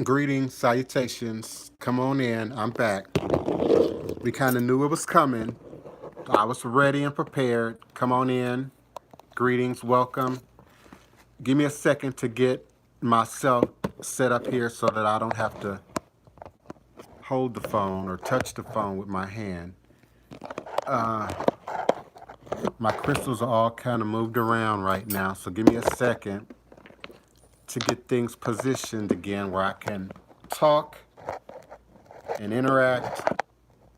Greetings, salutations. Come on in. I'm back. We kind of knew it was coming. I was ready and prepared. Come on in. Greetings, welcome. Give me a second to get myself set up here so that I don't have to hold the phone or touch the phone with my hand. My crystals are all kind of moved around right now, so give me a second to get things positioned again where I can talk and interact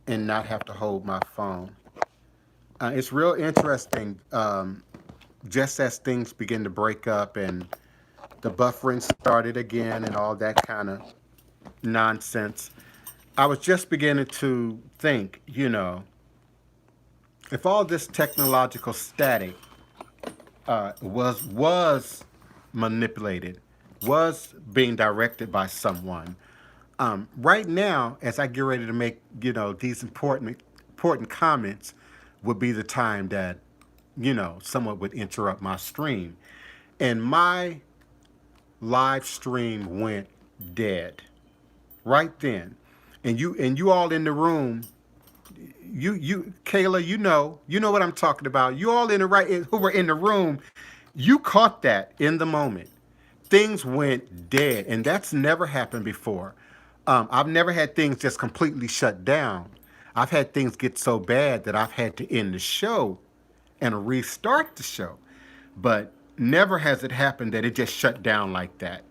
and not have to hold my phone. It's real interesting. Just as things begin to break up and the buffering started again and all that kind of nonsense, I was just beginning to think, if all this technological static was manipulated, was being directed by someone, right now, as I get ready to make, these important comments, would be the time that, someone would interrupt my stream. And my live stream went dead right then. And you all in the room, you Kayla, you know what I'm talking about. You all in the right who were in the room, you caught that in the moment. Things went dead, and that's never happened before. I've never had things just completely shut down. I've had things get so bad that I've had to end the show and restart the show. But never has it happened that it just shut down like that.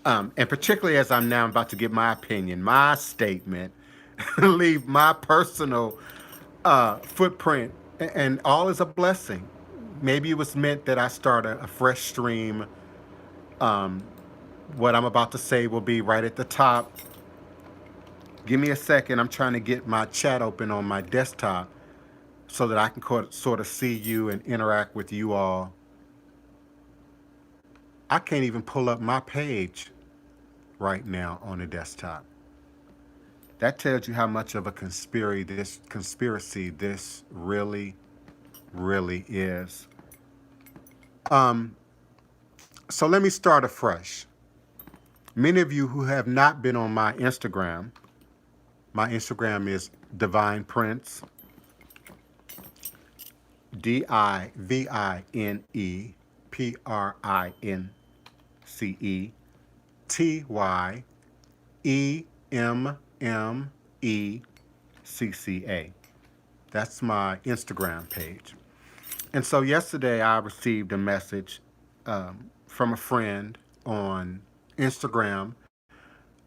And particularly as I'm now about to give my opinion, my statement, leave my personal footprint, and all is a blessing. Maybe it was meant that I start a fresh stream. Um, what I'm about to say will be right at the top. Give me a second. I'm trying to get my chat open on my desktop so that I can sort of see you and interact with you all. I can't even pull up my page right now on the desktop. That tells you how much of a conspiracy this really is. Um, so let me start afresh. Many of you who have not been on my Instagram is DivinePrince, DivinePrincecE. That's my Instagram page. And so yesterday I received a message from a friend on Instagram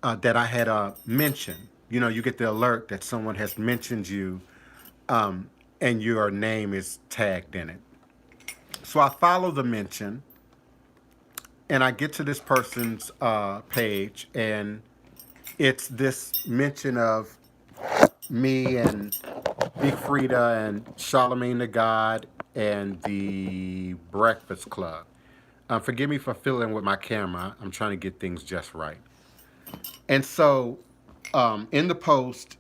that I had mentioned. You get the alert that someone has mentioned you, and your name is tagged in it. So I follow the mention, and I get to this person's page, and it's this mention of me and Big Frida and Charlemagne the God and the Breakfast Club. Forgive me for fiddling with my camera. I'm trying to get things just right. And so, in the post,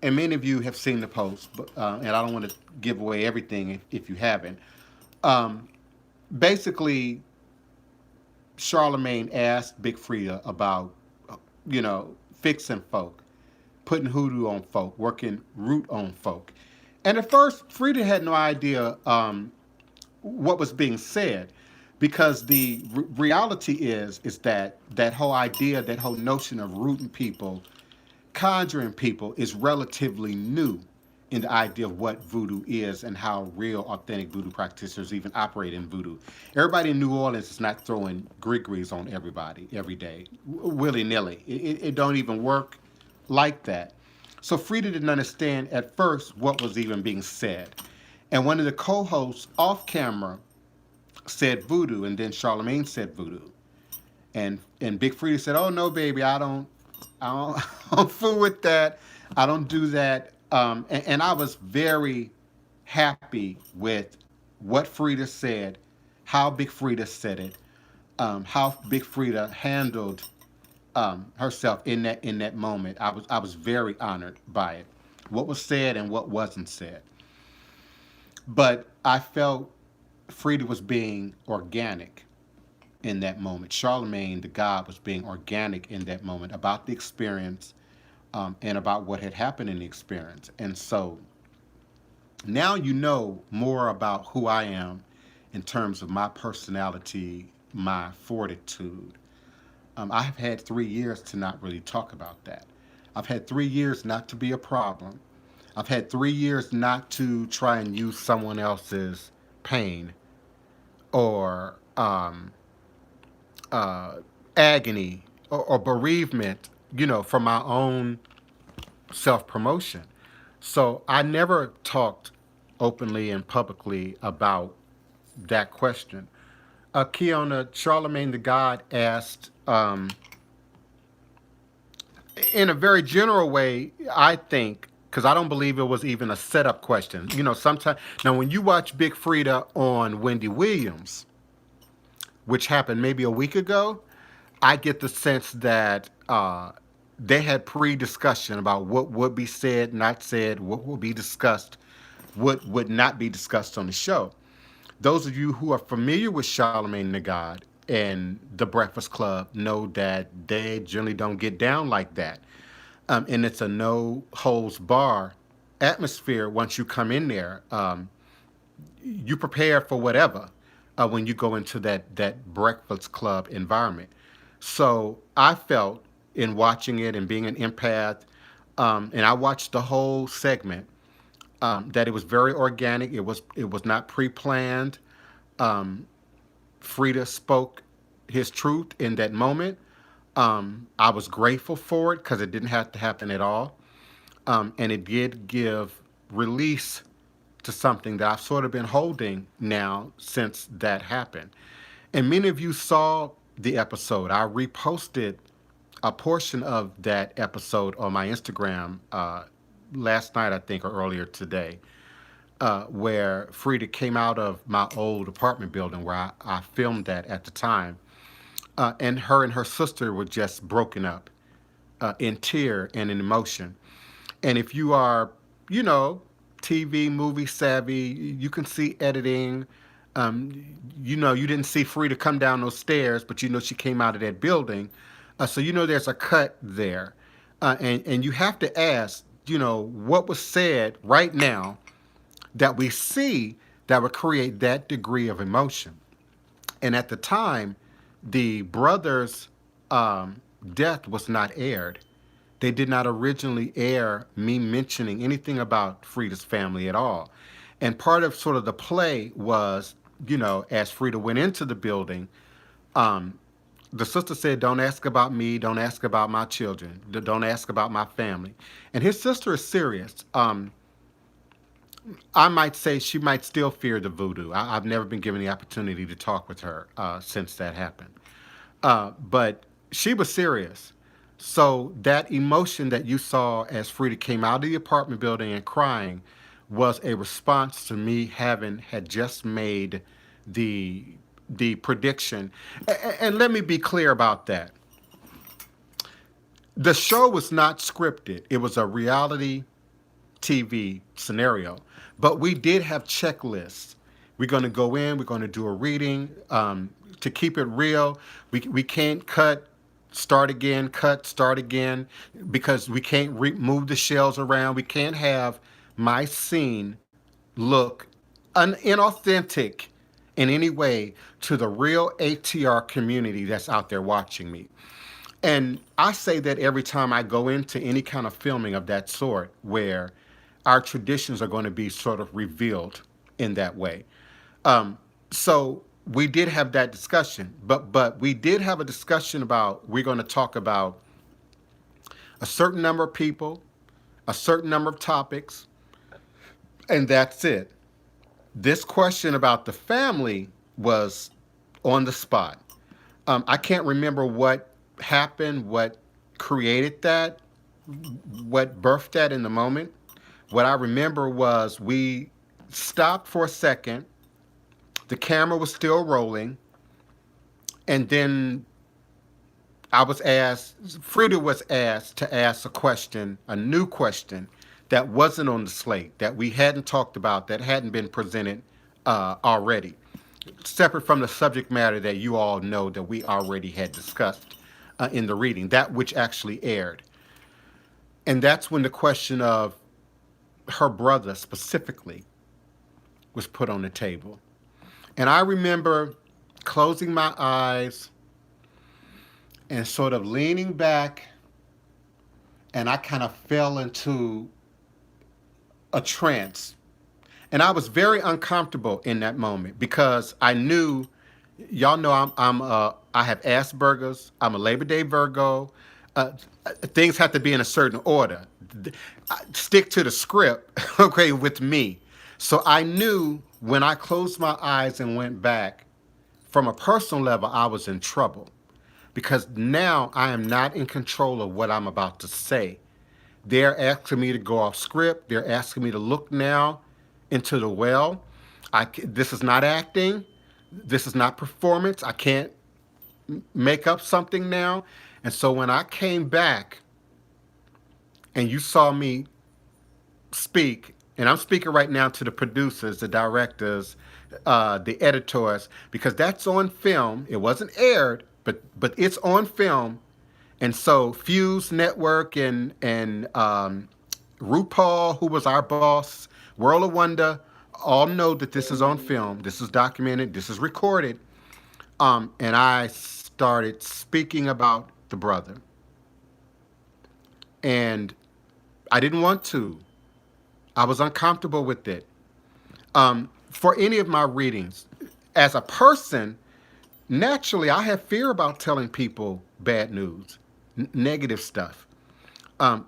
and many of you have seen the post, but, and I don't want to give away everything if you haven't. Um, Basically, Charlemagne asked Big Frida about, fixing folk, putting hoodoo on folk, working root on folk. And at first, Frida had no idea what was being said, because the reality is that that whole idea, that whole notion of rooting people, conjuring people, is relatively new in the idea of what voodoo is and how real, authentic voodoo practitioners even operate in voodoo. Everybody in New Orleans is not throwing grigris on everybody every day, willy nilly. It don't even work like that. So Frida didn't understand at first what was even being said. And one of the co-hosts off camera said voodoo, and then Charlemagne said voodoo. And Big Frida said, "Oh no, baby, I don't, I don't fool with that. I don't do that." And I was very happy with what Frida said, how Big Frida said it, how Big Frida handled herself in that moment. I was very honored by it, what was said and what wasn't said. But I felt Frida was being organic, in that moment. Charlemagne, the God, was being organic in that moment about the experience, and about what had happened in the experience. And so now you know more about who I am in terms of my personality, my fortitude. I have had 3 years to not really talk about that. I've had 3 years not to be a problem. I've had 3 years not to try and use someone else's pain or uh, agony or bereavement, for my own self promotion. So I never talked openly and publicly about that question. Kiona, Charlemagne the God asked, in a very general way, I think, because I don't believe it was even a setup question. Sometimes, now when you watch Big Frida on Wendy Williams, which happened maybe a week ago, I get the sense that they had pre-discussion about what would be said, not said, what would be discussed, what would not be discussed on the show. Those of you who are familiar with Charlemagne the God and the Breakfast Club know that they generally don't get down like that. And it's a no holds bar atmosphere once you come in there. You prepare for whatever when you go into that Breakfast Club environment. So I felt in watching it and being an empath, and I watched the whole segment, that it was very organic. It was not pre-planned. Frida spoke his truth in that moment. I was grateful for it because it didn't have to happen at all, and it did give release to something that I've sort of been holding now since that happened. And many of you saw the episode. I reposted a portion of that episode on my Instagram last night, I think, or earlier today, where Frida came out of my old apartment building where I filmed that at the time. And her sister were just broken up in tear and in emotion. And if you are, you know, TV, movie savvy, you can see editing. You didn't see Frida come down those stairs, but you know she came out of that building. So you know there's a cut there. And you have to ask, what was said right now that we see that would create that degree of emotion. And at the time, the brother's death was not aired. They did not originally air me mentioning anything about Frida's family at all. And part of sort of the play was, as Frida went into the building, um, the sister said, "Don't ask about me. Don't ask about my children. Don't ask about my family." And his sister is serious. I might say she might still fear the voodoo. I've never been given the opportunity to talk with her since that happened. But she was serious. So that emotion that you saw as Frida came out of the apartment building and crying was a response to me having had just made the prediction. And let me be clear about that. The show was not scripted. It was a reality TV scenario. But we did have checklists. We're going to go in, we're going to do a reading. To keep it real, we can't cut, start again, because we can't move the shells around. We can't have my scene look inauthentic in any way to the real ATR community that's out there watching me. And I say that every time I go into any kind of filming of that sort, where our traditions are going to be sort of revealed in that way. So we did have that discussion, but we did have a discussion about we're going to talk about a certain number of people, a certain number of topics, and that's it. This question about the family was on the spot. I can't remember what happened, what created that, what birthed that in the moment. What I remember was we stopped for a second. The camera was still rolling. And then Frida was asked to ask a question, a new question that wasn't on the slate, that we hadn't talked about, that hadn't been presented already. separate from the subject matter that you all know that we already had discussed in the reading, that which actually aired. And that's when the question of her brother specifically was put on the table. And I remember closing my eyes and sort of leaning back, and I kind of fell into a trance. And I was very uncomfortable in that moment because I knew, y'all know I have Asperger's. I'm a Labor Day Virgo. Things have to be in a certain order. Stick to the script, okay, with me. So I knew when I closed my eyes and went back, from a personal level, I was in trouble because now I am not in control of what I'm about to say. They're asking me to go off script. They're asking me to look now into the well. This is not acting. This is not performance. I can't make up something now. And so when I came back and you saw me speak, and I'm speaking right now to the producers, the directors, the editors, because that's on film. It wasn't aired, but it's on film. And so Fuse Network and RuPaul, who was our boss, World of Wonder, all know that this is on film. This is documented. This is recorded. And I started speaking about the brother, and I didn't want to. I was uncomfortable with it. For any of my readings, as a person, naturally, I have fear about telling people bad news, negative stuff. Um,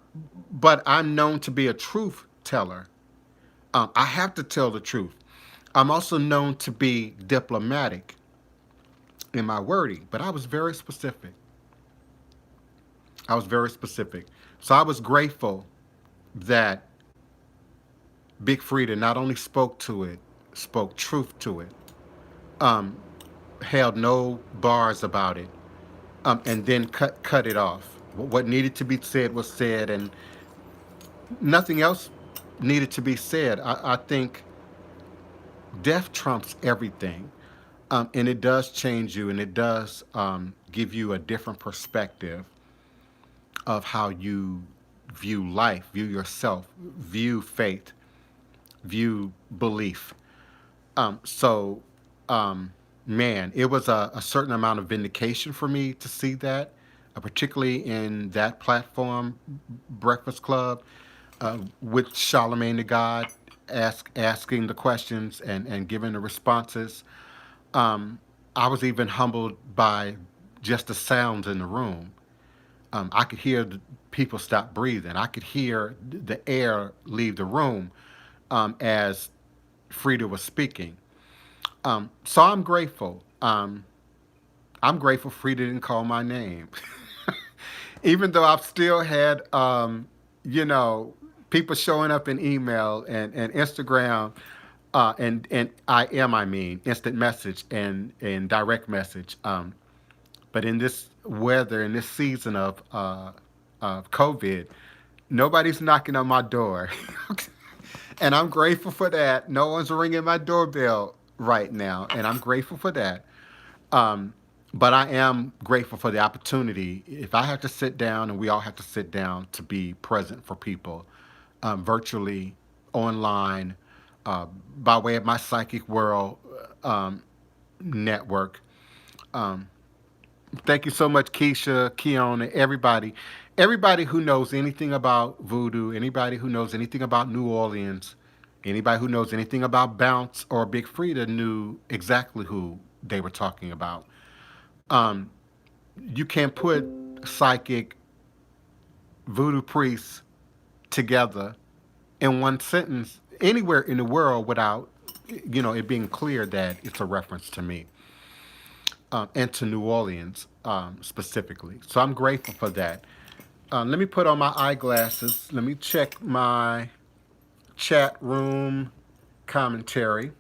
but I'm known to be a truth teller. I have to tell the truth. I'm also known to be diplomatic in my wording, but I was very specific. I was very specific. So I was grateful that Big Frida not only spoke to it, spoke truth to it, um, held no bars about it, and then cut it off. What needed to be said was said, and nothing else needed to be said. I think death trumps everything, and it does change you, and it does give you a different perspective of how you view life, view yourself, view faith, view belief. So, man, it was a certain amount of vindication for me to see that, particularly in that platform, Breakfast Club, with Charlemagne the God asking the questions and giving the responses. Um, I was even humbled by just the sounds in the room. I could hear the people stop breathing. I could hear the air leave the room as Frida was speaking. So I'm grateful. I'm grateful Frida didn't call my name. Even though I've still had, you know, people showing up in email and Instagram and I mean, instant message and direct message. But in this weather, in this season of COVID, nobody's knocking on my door. And I'm grateful for that. No one's ringing my doorbell right now, and I'm grateful for that. Um, but I am grateful for the opportunity. If I have to sit down, and we all have to sit down to be present for people, virtually, online, by way of my Psychic World um, network. Um, Thank you so much, Keisha, Keon, everybody who knows anything about voodoo, anybody who knows anything about New Orleans, anybody who knows anything about Bounce or Big Frida knew exactly who they were talking about. Um, you can't put psychic voodoo priests together in one sentence anywhere in the world without, it being clear that it's a reference to me and to New Orleans specifically. So I'm grateful for that. Let me put on my eyeglasses. Let me check my chat room commentary.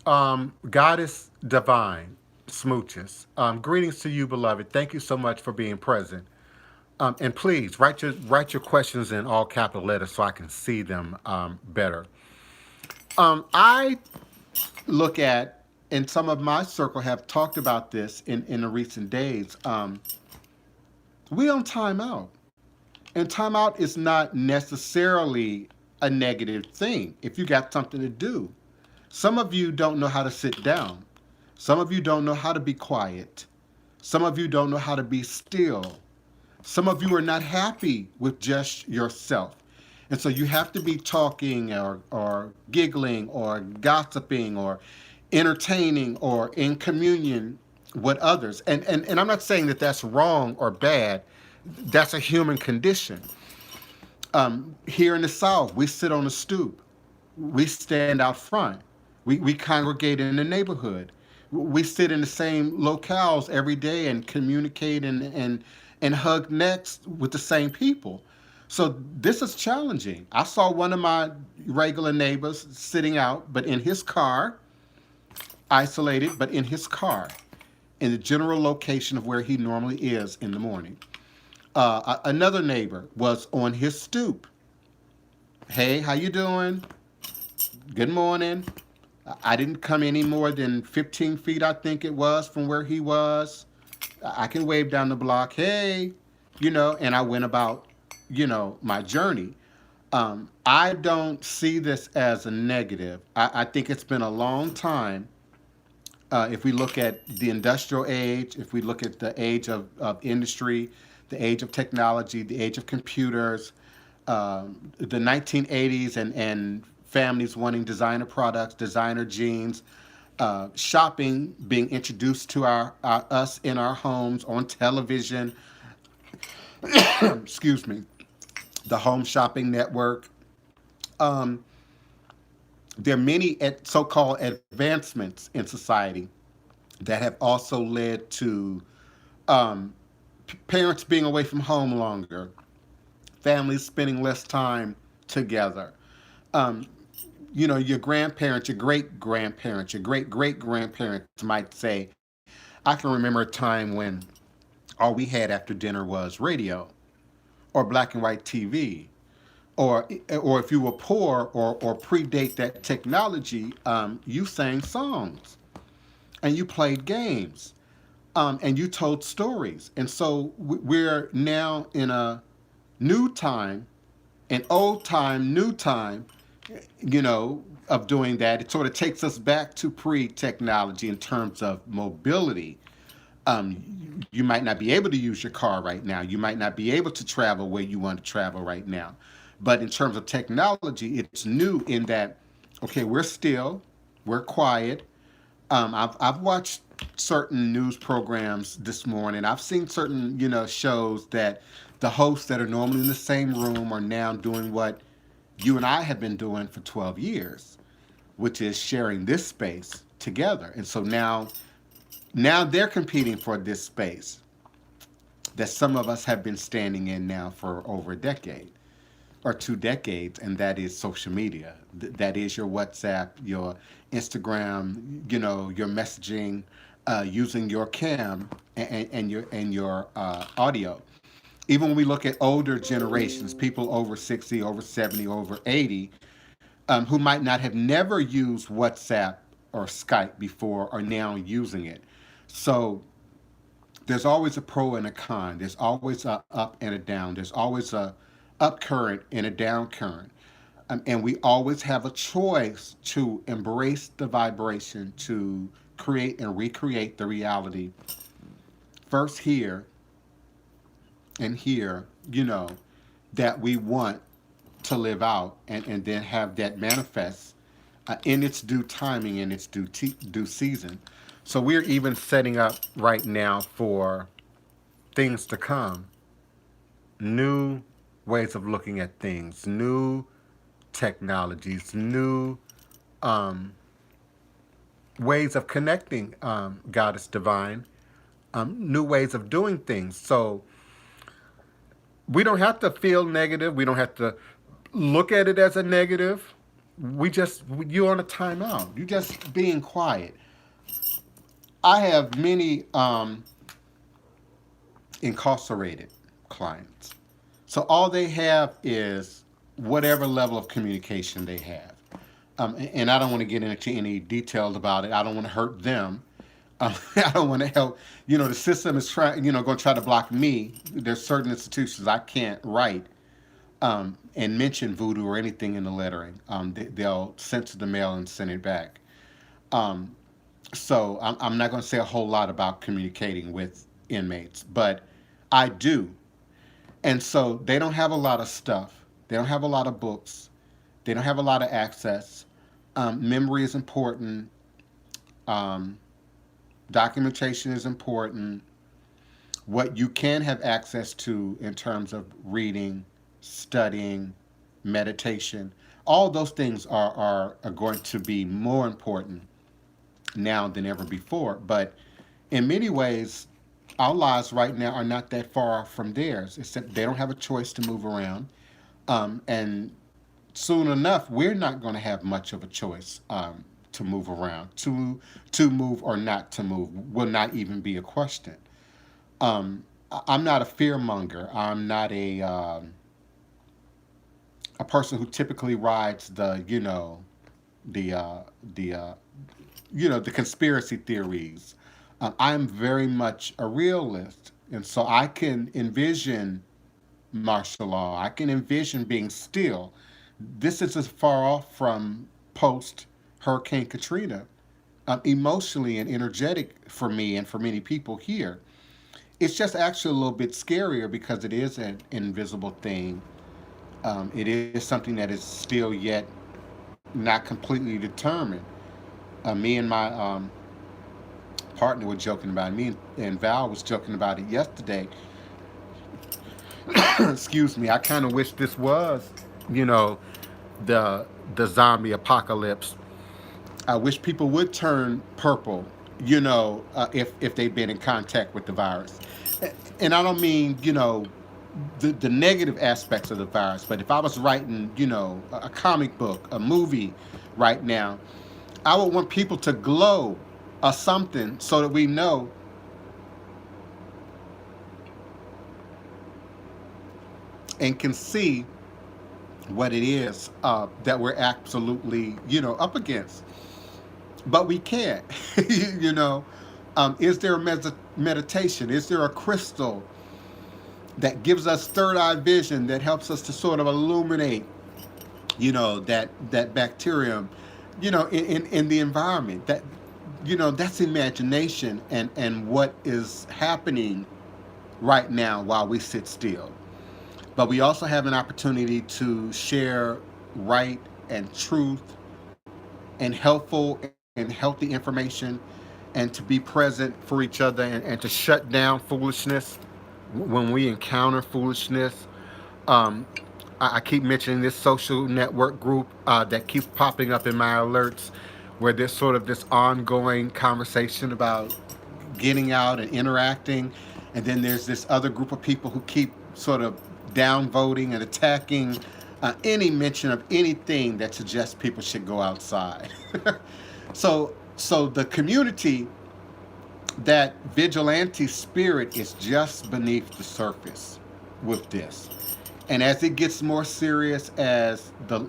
Goddess Divine Smooches. Greetings to you, beloved. Thank you so much for being present. And please write your questions in all capital letters so I can see them better. I look at, and some of my circle have talked about this in the recent days. We on timeout, and timeout is not necessarily a negative thing if you got something to do. Some of you don't know how to sit down. Some of you don't know how to be quiet. Some of you don't know how to be still. Some of you are not happy with just yourself. And so you have to be talking or giggling or gossiping or entertaining or in communion with others. And I'm not saying that that's wrong or bad. That's a human condition. Here in the South, we sit on a stoop. We stand out front. We congregate in the neighborhood. We sit in the same locales every day and communicate and hug necks with the same people. So this is challenging. I saw one of my regular neighbors sitting out, but in his car, isolated, but in his car, in the general location of where he normally is in the morning. Another neighbor was on his stoop. Hey, how you doing? Good morning. I didn't come any more than 15 feet, I think it was, from where he was. I can wave down the block, hey, and I went about, my journey. I don't see this as a negative. I think it's been a long time. If we look at the industrial age, if we look at the age of industry, the age of technology, the age of computers, the 1980s and families wanting designer products, designer jeans, shopping being introduced to us in our homes on television. Excuse me, the Home Shopping Network. Um, there are many so-called advancements in society that have also led to parents being away from home longer, families spending less time together. Um, your grandparents, your great grandparents, your great great grandparents might say, I can remember a time when all we had after dinner was radio or black and white TV. Or if you were poor or predate that technology, you sang songs and you played games, and you told stories. And so we're now in a new time, an old time, new time, of doing that. It sort of takes us back to pre-technology in terms of mobility. You might not be able to use your car right now. You might not be able to travel where you want to travel right now. But in terms of technology, it's new in that, okay, we're still, we're quiet. I've watched certain news programs this morning. I've seen certain, shows that the hosts that are normally in the same room are now doing what you and I have been doing for 12 years, which is sharing this space together. And so now they're competing for this space that some of us have been standing in now for over a decade or 2 decades, and that is social media. That is your WhatsApp, your Instagram, your messaging, using your cam and your audio. Even when we look at older generations, people over 60, over 70, over 80, who might not have never used WhatsApp or Skype before are now using it. So there's always a pro and a con. There's always a up and a down. There's always a up current and a down current. And we always have a choice to embrace the vibration, to create and recreate the reality. First here and here, that we want to live out, and then have that manifest in its due timing, in its due season. So we're even setting up right now for things to come, new ways of looking at things, new technologies, new ways of connecting, Goddess Divine, new ways of doing things. So we don't have to feel negative. We don't have to look at it as a negative. You're on a timeout. You're just being quiet. I have many incarcerated clients. So all they have is whatever level of communication they have. And I don't want to get into any details about it. I don't want to hurt them. I don't want to help. The system is trying, going to try to block me. There's certain institutions I can't write and mention voodoo or anything in the lettering. They'll censor the mail and send it back. Um, so I'm not going to say a whole lot about communicating with inmates, but I do. And so they don't have a lot of stuff. They don't have a lot of books. They don't have a lot of access. Memory is important. Um, Documentation is important. What you can have access to in terms of reading, studying, meditation, all those things are going to be more important now than ever before. But in many ways, our lives right now are not that far from theirs, except they don't have a choice to move around. And soon enough, we're not going to have much of a choice to move around. To move or not to move will not even be a question. I'm not a fear monger. I'm not a person who typically rides the the the conspiracy theories. I'm very much a realist, and so I can envision martial law. I can envision being still. This is as far off from post Hurricane Katrina, emotionally and energetic for me and for many people here. It's just actually a little bit scarier because it is an invisible thing. It is something that is still yet not completely determined. Me and my partner were joking about it. Me and Val was joking about it yesterday. Excuse me. I kind of wish this was, you know, the zombie apocalypse. I wish people would turn purple, if they've been in contact with the virus. And I don't mean, the negative aspects of the virus, but if I was writing, a comic book, a movie right now, I would want people to glow or something so that we know and can see what it is that we're absolutely, up against. But we can't. you know. Is there a meditation? Is there a crystal that gives us third eye vision that helps us to sort of illuminate, that bacterium, in the environment? That's imagination and what is happening right now while we sit still. But we also have an opportunity to share right and truth and helpful and healthy information and to be present for each other and to shut down foolishness when we encounter foolishness. Um, I keep mentioning this social network group that keeps popping up in my alerts where there's sort of this ongoing conversation about getting out and interacting. And then there's this other group of people who keep sort of downvoting and attacking any mention of anything that suggests people should go outside. So the community, that vigilante spirit is just beneath the surface with this. And as it gets more serious, as the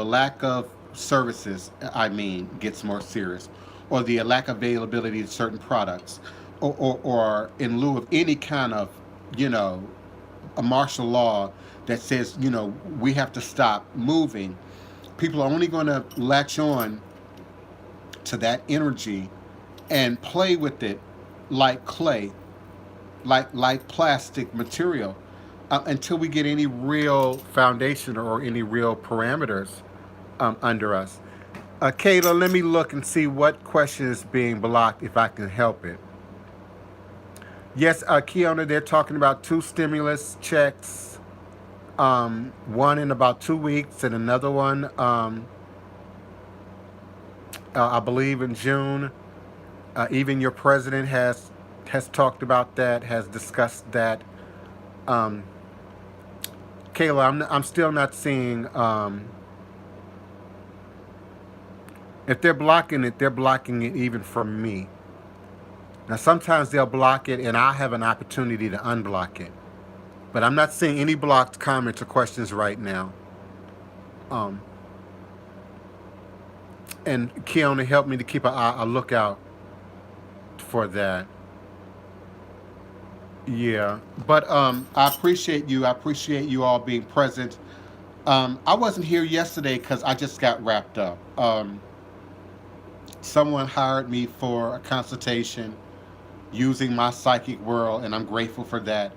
lack of services, gets more serious, or the lack of availability of certain products, or in lieu of any kind of, you know, a martial law that says, we have to stop moving, people are only going to latch on to that energy and play with it like clay, like plastic material, until we get any real foundation or any real parameters under us. Kayla, let me look and see what question is being blocked if I can help it. Yes, Kiona, they're talking about two stimulus checks, one in about 2 weeks and another one, I believe, in June. Even your president has talked about that, has discussed that. Um, Kayla, I'm still not seeing. If they're blocking it even from me. Now, sometimes they'll block it, and I have an opportunity to unblock it. But I'm not seeing any blocked comments or questions right now. Um, and Keona helped me to keep a lookout for that. Yeah, but I appreciate you. I appreciate you all being present. I wasn't here yesterday because I just got wrapped up. Someone hired me for a consultation using my psychic world, and I'm grateful for that.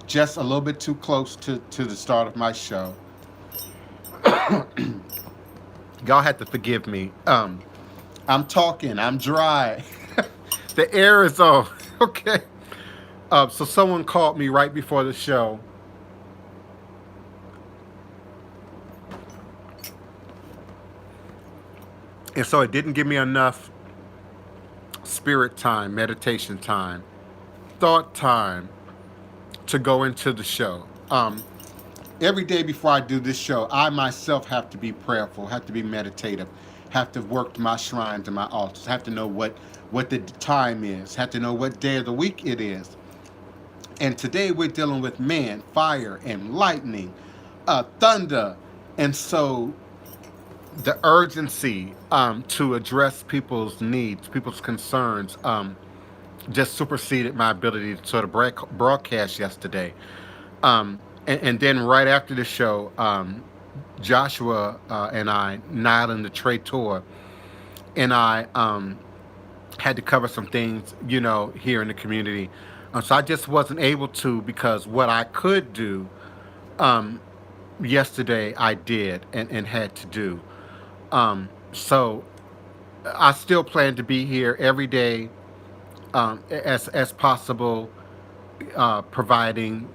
Just a little bit too close to the start of my show. Y'all have to forgive me. I'm talking. I'm dry. The air is off. Okay. So someone called me right before the show, and so it didn't give me enough spirit time, meditation time, thought time to go into the show. Every day before I do this show, I myself have to be prayerful, have to be meditative, have to work my shrines and my altars, have to know what the time is, have to know what day of the week it is. And today we're dealing with man, fire, and lightning, thunder, and so the urgency to address people's needs, people's concerns, just superseded my ability to sort of broadcast yesterday. And then right after the show, Joshua and I, Nile and the Trey tour, and I had to cover some things, here in the community. So I just wasn't able to because what I could do yesterday, I did and had to do. So I still plan to be here every day as possible, providing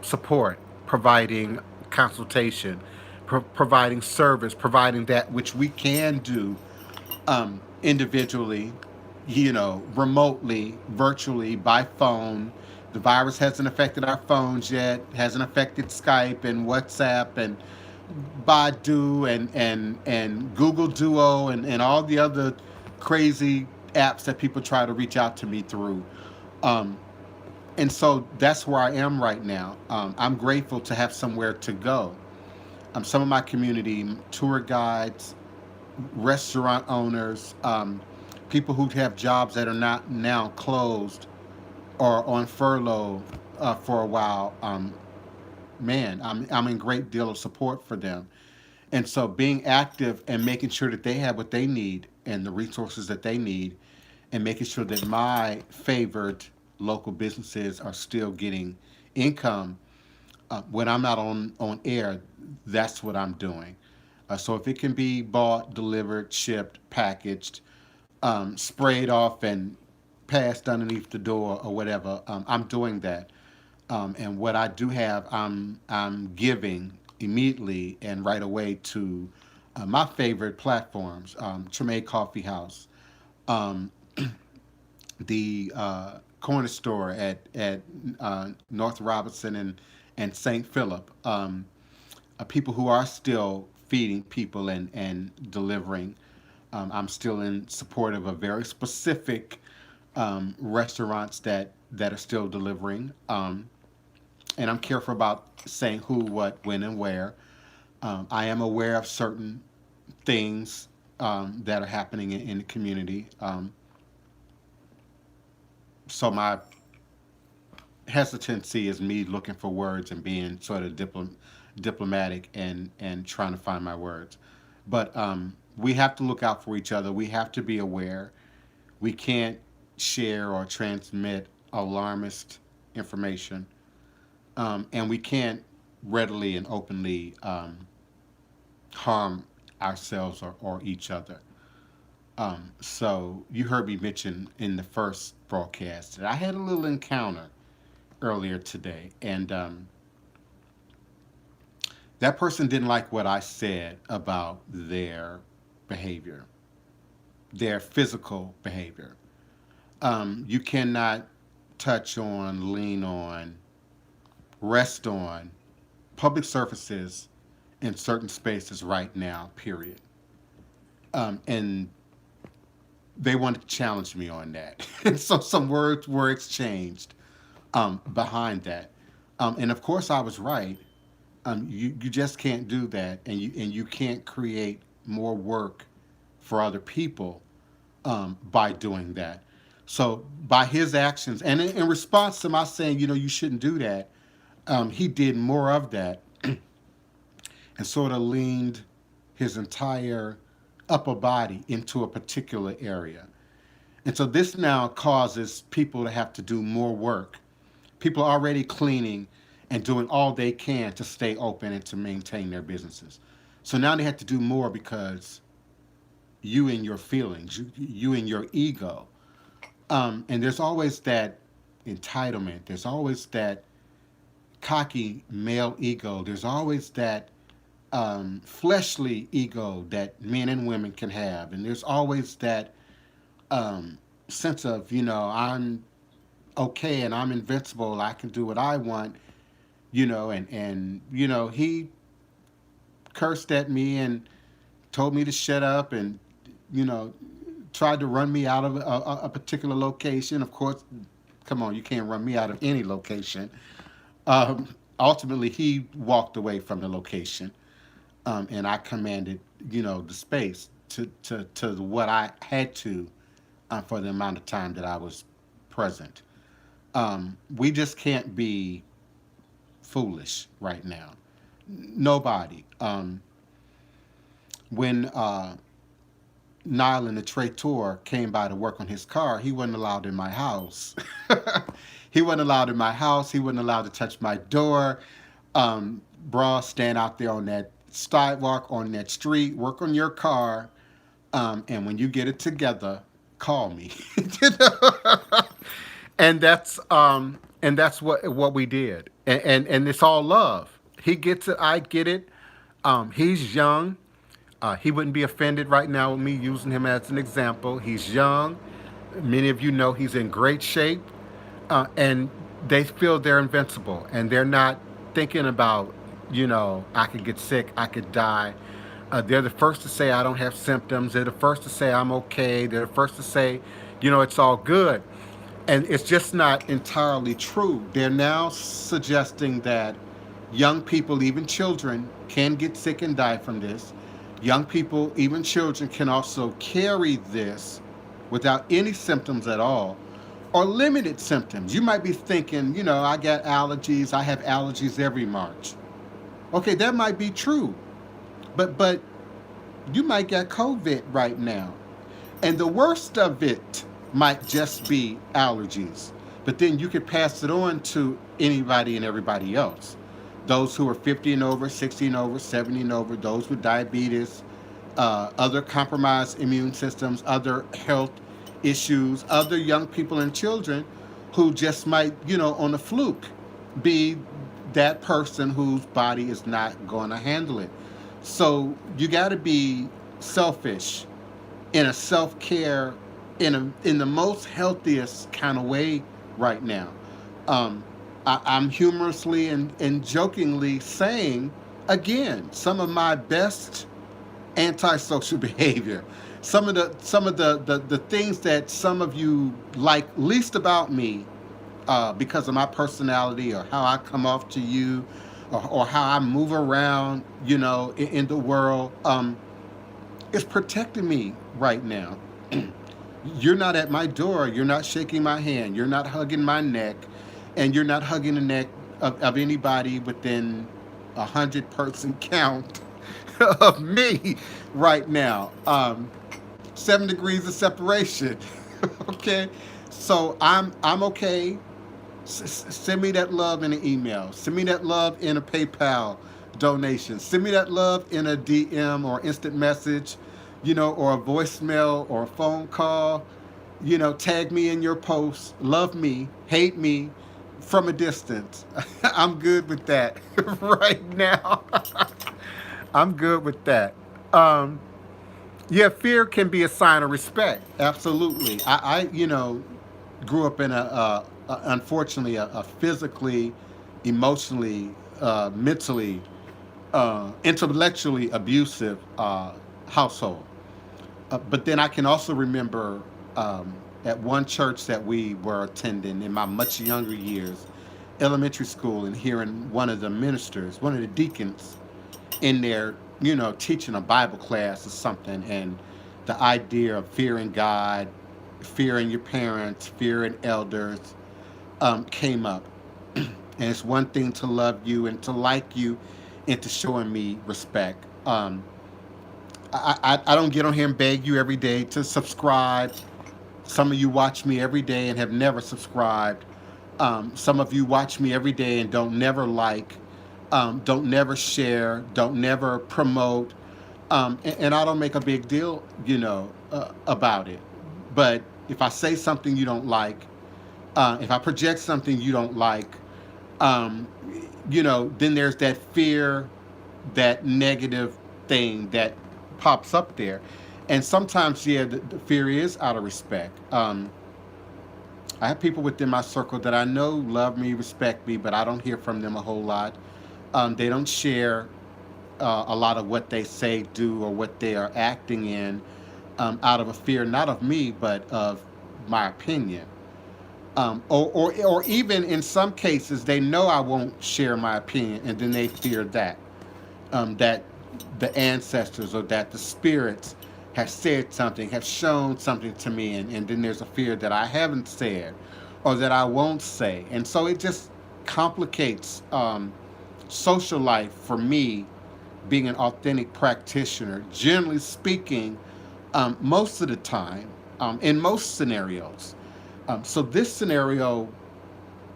support, providing consultation, providing service, providing that which we can do individually, remotely, virtually, by phone. The virus hasn't affected our phones yet, hasn't affected Skype and WhatsApp and Baidu and Google Duo and all the other crazy apps that people try to reach out to me through. Um, and so that's where I am right now. I'm grateful to have somewhere to go. Some of my community, tour guides, restaurant owners, people who have jobs that are not now closed or on furlough for a while. Man, I'm in great deal of support for them. And so being active and making sure that they have what they need and the resources that they need and making sure that my favored local businesses are still getting income when I'm not on air, that's what I'm doing. So if it can be bought, delivered, shipped, packaged, sprayed off, and passed underneath the door or whatever, I'm doing that. And what I do have, I'm giving immediately and right away to my favorite platforms, Treme Coffee House, um, the corner store at North Robinson and St. Philip. People who are still feeding people and delivering. I'm still in support of a very specific restaurants that are still delivering. And I'm careful about saying who, what, when, and where. I am aware of certain things that are happening in the community. So my hesitancy is me looking for words and being sort of diplomatic and trying to find my words. But we have to look out for each other. We have to be aware. We can't share or transmit alarmist information, and we can't readily and openly harm ourselves or each other. So you heard me mention in the first broadcast that I had a little encounter earlier today, and that person didn't like what I said about their behavior, their physical behavior. You cannot touch on, lean on, rest on public surfaces in certain spaces right now, period. And they wanted to challenge me on that. And so some words were exchanged behind that. And of course, I was right. You just can't do that, and you can't create more work for other people by doing that. So by his actions, and in response to my saying, you shouldn't do that, he did more of that and sort of leaned his entire upper body into a particular area. And so this now causes people to have to do more work. People are already cleaning and doing all they can to stay open and to maintain their businesses. So now they have to do more because you and your feelings, you and your ego. And there's always that entitlement. There's always that cocky male ego. There's always that fleshly ego that men and women can have. And there's always that sense of, I'm okay and I'm invincible. I can do what I want, and he cursed at me and told me to shut up and, you know, tried to run me out of a particular location. Of course, come on, you can't run me out of any location. Ultimately, he walked away from the location, and I commanded, the space to what I had to for the amount of time that I was present. We just can't be foolish right now. Nobody. When Nyland, the traitor, came by to work on his car, he wasn't allowed in my house. He wasn't allowed in my house. He wasn't allowed to touch my door. Bra, stand out there on that sidewalk, on that street, work on your car, and when you get it together, call me. You know? And that's what we did, and it's all love. He gets it, I get it. He's young. He wouldn't be offended right now with me using him as an example. He's young. Many of you know he's in great shape, and they feel they're invincible, and they're not thinking about, I could get sick, I could die. They're the first to say I don't have symptoms. They're the first to say I'm okay. They're the first to say, it's all good. And it's just not entirely true. They're now suggesting that young people, even children, can get sick and die from this. Young people, even children, can also carry this without any symptoms at all or limited symptoms. You might be thinking, I got allergies. I have allergies every March. Okay, that might be true. But you might get COVID right now. And the worst of it might just be allergies. But then you could pass it on to anybody and everybody else. Those who are 50 and over, 60 and over, 70 and over, those with diabetes, other compromised immune systems, other health issues, other young people and children who just might, on a fluke, be that person whose body is not going to handle it. So you got to be selfish in a self-care, in the most healthiest kind of way right now. I'm humorously and jokingly saying, again, some of my best antisocial behavior, some of the things that some of you like least about me, because of my personality or how I come off to you, or how I move around, in the world, is protecting me right now. You're not at my door. You're not shaking my hand. You're not hugging my neck, and you're not hugging the neck of anybody within 100-person count of me right now. 7 degrees of separation. Okay, so I'm okay. Send me that love in an email. Send me that love in a PayPal donation. Send me that love in a DM or instant message, or a voicemail or a phone call. Tag me in your post. Love me, hate me from a distance. I'm good with that right now. I'm good with that. Yeah, fear can be a sign of respect. Absolutely. I grew up in unfortunately, a physically, emotionally, mentally, intellectually abusive household. But then I can also remember at one church that we were attending in my much younger years, elementary school and hearing one of the ministers, one of the deacons in there, you know, teaching a Bible class or something, and the idea of fearing God, fearing your parents, fearing elders came up. And it's one thing to love you and to like you and to showing me respect. I don't get on here and beg you every day to subscribe. Some of you watch me every day and have never subscribed. Some of you watch me every day and don't never like, don't never share, don't never promote. And I don't make a big deal, about it. But if I say something you don't like, if I project something you don't like, um, then there's that fear, that negative thing that pops up there. And sometimes, yeah, the fear is out of respect. I have people within my circle that I know love me, respect me, but I don't hear from them a whole lot. They don't share a lot of what they say, do, or what they are acting in out of a fear, not of me, but of my opinion. Or even in some cases, they know I won't share my opinion, and then they fear that the ancestors or that the spirits have said something, have shown something to me, and then there's a fear that I haven't said or that I won't say. And so it just complicates social life for me being an authentic practitioner, generally speaking, most of the time, in most scenarios. So this scenario,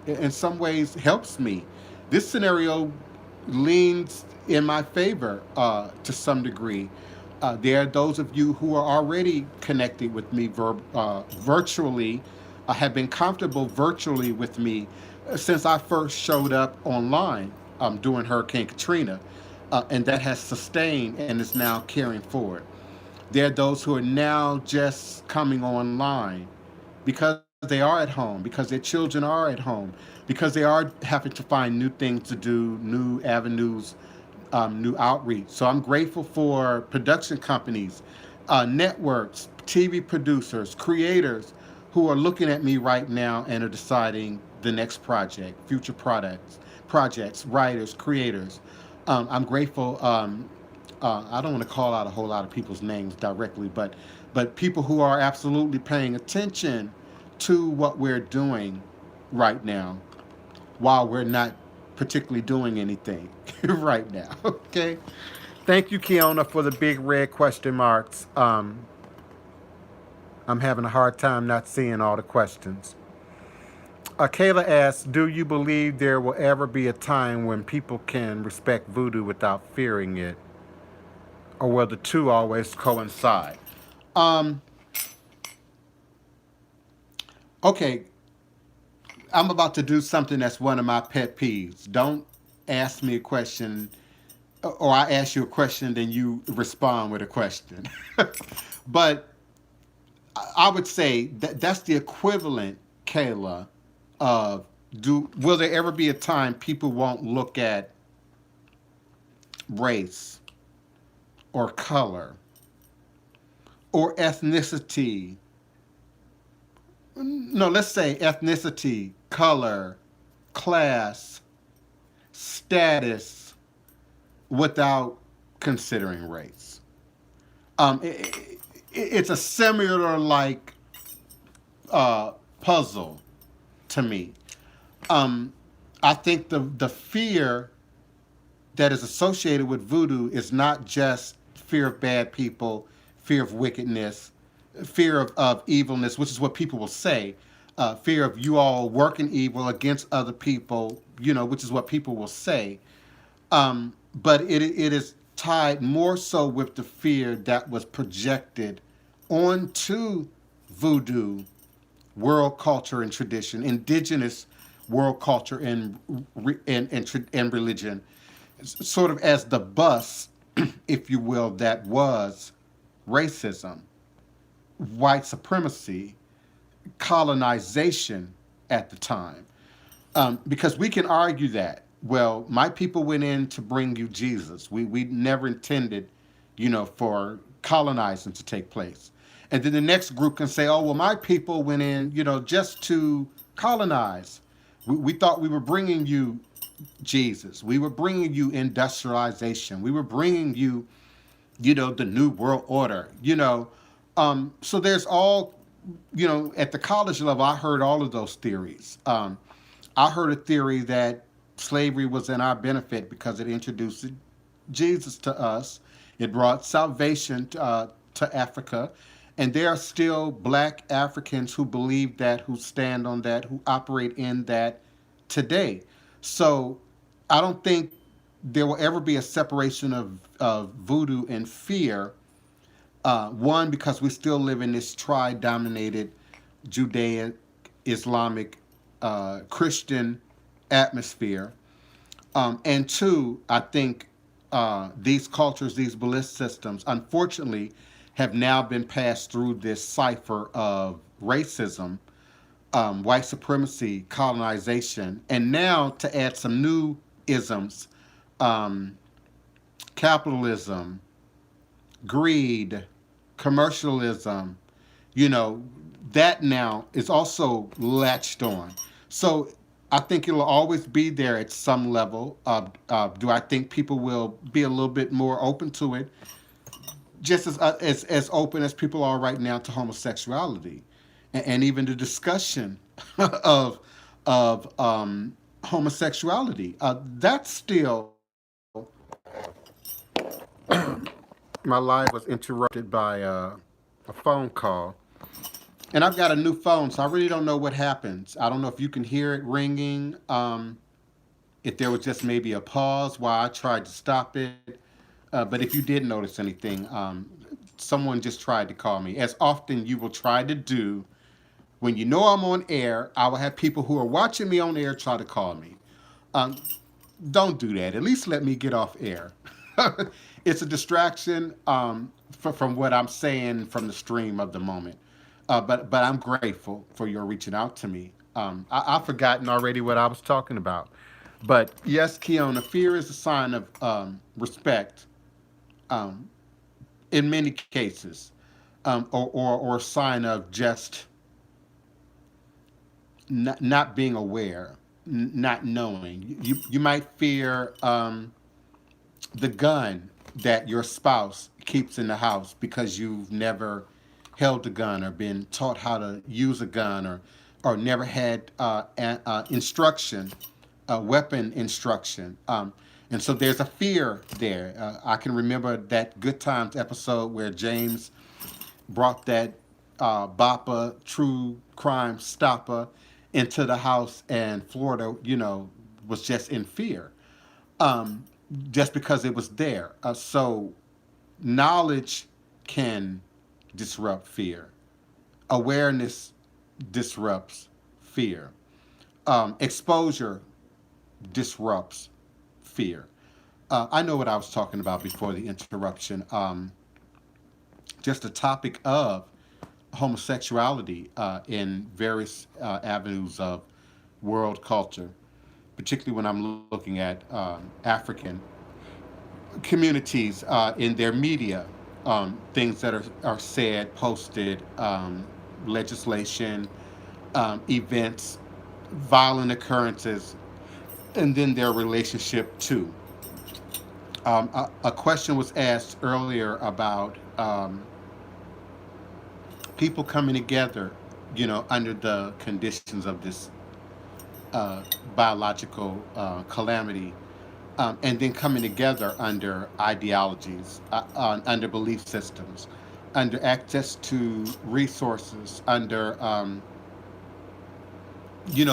in some ways, helps me. This scenario leans in my favor to some degree. There are those of you who are already connected with me virtually, have been comfortable virtually with me since I first showed up online during Hurricane Katrina, and that has sustained and is now carrying forward. There are those who are now just coming online because they are at home, because their children are at home, because they are having to find new things to do, new avenues, new outreach. So I'm grateful for production companies, networks, TV producers, creators who are looking at me right now and are deciding the next project, future projects, writers, creators. I'm grateful. I don't want to call out a whole lot of people's names directly, but people who are absolutely paying attention to what we're doing right now while we're not particularly doing anything right now. Okay. Thank you, Kiona, for the big red question marks. I'm having a hard time not seeing all the questions. Kayla asks, do you believe there will ever be a time when people can respect voodoo without fearing it? Or will the two always coincide? Um, okay, I'm about to do something that's one of my pet peeves. Don't ask me a question, or I ask you a question, then you respond with a question. But I would say that that's the equivalent, Kayla, of will there ever be a time people won't look at race or color or ethnicity? No, let's say ethnicity, color, class, status without considering race. It's a similar like puzzle to me. Um, I think the fear that is associated with voodoo is not just fear of bad people, fear of wickedness, fear of evilness, which is what people will say, fear of you all working evil against other people, which is what people will say. But it is tied more so with the fear that was projected onto voodoo world culture and tradition, indigenous world culture and religion, sort of as the bus, if you will, that was racism, white supremacy, colonization at the time. Because we can argue that, well, my people went in to bring you Jesus. We never intended, for colonizing to take place. And then the next group can say, oh, well, my people went in, just to colonize. We thought we were bringing you Jesus. We were bringing you industrialization. We were bringing you, the new world order. So there's all, at the college level, I heard all of those theories. I heard a theory that slavery was in our benefit because it introduced Jesus to us. It brought salvation to Africa. And there are still black Africans who believe that, who stand on that, who operate in that today. So I don't think there will ever be a separation of voodoo and fear. One, because we still live in this tri dominated Judaic, Islamic, Christian atmosphere. And two, I think these cultures, these belief systems, unfortunately, have now been passed through this cipher of racism, white supremacy, colonization, and now to add some new isms, um, capitalism, greed, commercialism, you know, that now is also latched on. So I think it'll always be there at some level. Do I think people will be a little bit more open to it? Just as open as people are right now to homosexuality, and even the discussion of homosexuality. That's still, my life was interrupted by a phone call. And I've got a new phone, so I really don't know what happens. I don't know if you can hear it ringing, if there was just maybe a pause while I tried to stop it. But if you did notice anything, someone just tried to call me. As often you will try to do when you know I'm on air, I will have people who are watching me on air try to call me. Um, don't do that. At least let me get off air. It's a distraction from what I'm saying from the stream of the moment. But I'm grateful for your reaching out to me. I've forgotten already what I was talking about. But yes, Kiona, fear is a sign of respect um, in many cases, or a sign of just not being aware, not knowing. You might fear the gun that your spouse keeps in the house because you've never held a gun or been taught how to use a gun, or never had instruction, weapon instruction. And so there's a fear there. I can remember that Good Times episode where James brought that Bappa true crime stopper into the house, and Florida, was just in fear, um, just because it was there. So knowledge can disrupt fear. Awareness disrupts fear. Exposure disrupts fear. I know what I was talking about before the interruption. Just the topic of homosexuality in various avenues of world culture, particularly when I'm looking at African communities in their media, things that are said, posted, legislation, events, violent occurrences, and then their relationship too. A question was asked earlier about people coming together, under the conditions of this uh, biological calamity, and then coming together under ideologies, under belief systems, under access to resources, under,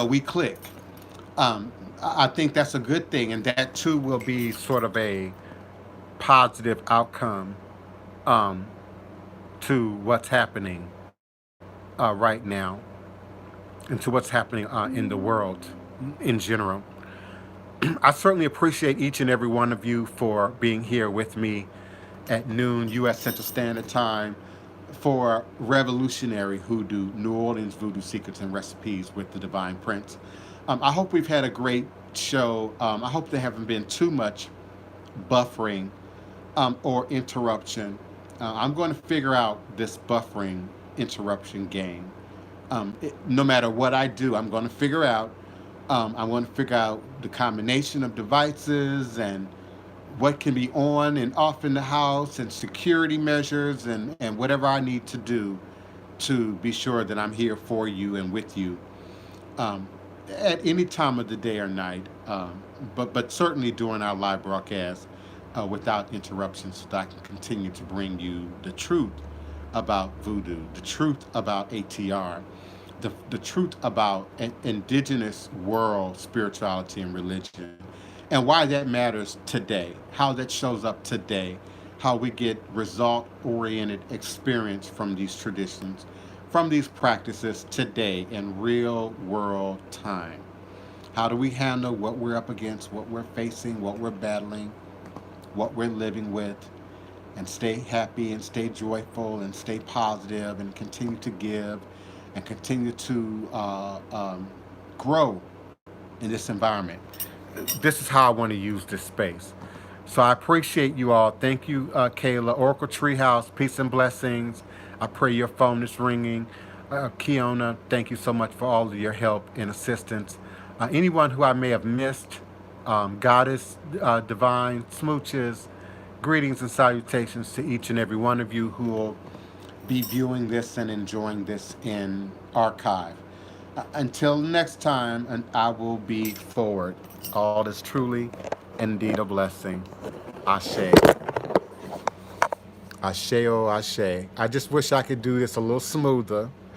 we click. I think that's a good thing, and that too will be sort of a positive outcome um, to what's happening right now, and to what's happening in the world in general. I certainly appreciate each and every one of you for being here with me at noon U.S. Central Standard Time for Revolutionary Hoodoo, New Orleans Voodoo Secrets and Recipes with the Divine Prince. I hope we've had a great show. I hope there haven't been too much buffering or interruption. I'm going to figure out this buffering interruption game. No matter what I do, I'm going to figure out I want to figure out the combination of devices and what can be on and off in the house and security measures and whatever I need to do to be sure that I'm here for you and with you um, at any time of the day or night, but certainly during our live broadcast without interruptions, so that I can continue to bring you the truth about voodoo, the truth about ATR, the truth about indigenous world spirituality and religion, and why that matters today, how that shows up today, how we get result oriented experience from these traditions, from these practices today in real world time. How do we handle what we're up against, what we're facing, what we're battling, what we're living with, and stay happy and stay joyful and stay positive and continue to give and continue to grow in this environment. This is how I want to use this space. So I appreciate you all. Thank you, Kayla. Oracle Treehouse, peace and blessings. I pray your phone is ringing. Kiona, thank you so much for all of your help and assistance. Anyone who I may have missed, Goddess, Divine, Smooches, greetings and salutations to each and every one of you who will be viewing this and enjoying this in archive. Until next time, and I will be forward. All is truly indeed a blessing. Ashe. Ashe, oh, ashe. I just wish I could do this a little smoother.